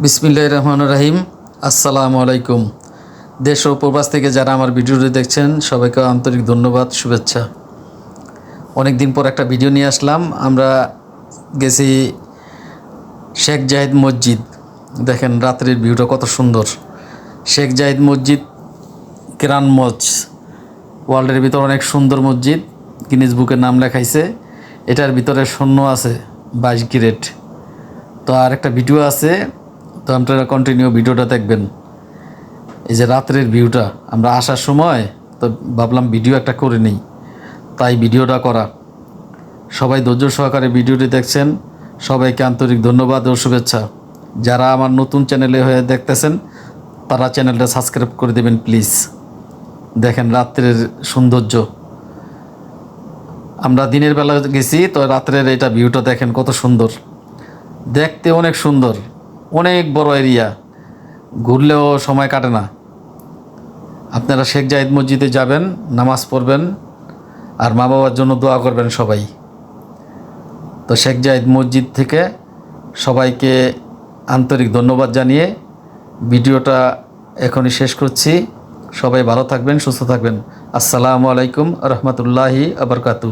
বিসমিল্লাহির রহমানির রহিম। আসসালামু আলাইকুম। দেশ ও প্রবাস থেকে যারা আমার ভিডিওটি দেখছেন সবাইকে আন্তরিক ধন্যবাদ, শুভেচ্ছা। অনেক দিন পর একটা ভিডিও নিয়ে আসলাম। আমরা গেছি শেখ জাহিদ মসজিদ। দেখেন রাত্রির ভিউটা কত সুন্দর। শেখ জাহিদ মসজিদ কেরান মজ, ওয়ার্ল্ডের ভিতর অনেক সুন্দর মসজিদ, গিনেস বুকের নাম লেখাইছে। এটার ভিতরে শূন্য আছে 22 গ্রেড। তো আর একটা ভিডিও আছে, তো আপনারা কন্টিনিউ ভিডিওটা দেখবেন। এই যে রাত্রের ভিউটা, আমরা আসার সময় তো ভাবলাম ভিডিও একটা করে নিই, তাই ভিডিওটা করা। সবাই ধৈর্য সহকারে ভিডিওটি দেখছেন, সবাইকে আন্তরিক ধন্যবাদ ও শুভেচ্ছা। যারা আমার নতুন চ্যানেলে হয়ে দেখতেছেন তারা চ্যানেলটা সাবস্ক্রাইব করে দেবেন প্লিজ। দেখেন রাত্রের সৌন্দর্য। আমরা দিনের বেলা গেছি, তো রাত্রের এটা ভিউটা দেখেন কত সুন্দর। দেখতে অনেক সুন্দর, অনেক বড় এরিয়া, ঘুরলেও সময় কাটে না। আপনারা শেখ জাহিদ মসজিদে যাবেন, নামাজ পড়বেন আর মা বাবার জন্য দোয়া করবেন সবাই। তো শেখ জাহিদ মসজিদ থেকে সবাইকে আন্তরিক ধন্যবাদ জানিয়ে ভিডিওটা এখনই শেষ করছি। সবাই ভালো থাকবেন, সুস্থ থাকবেন। আসসালামু আলাইকুম রহমতুল্লাহি আবরকাতু।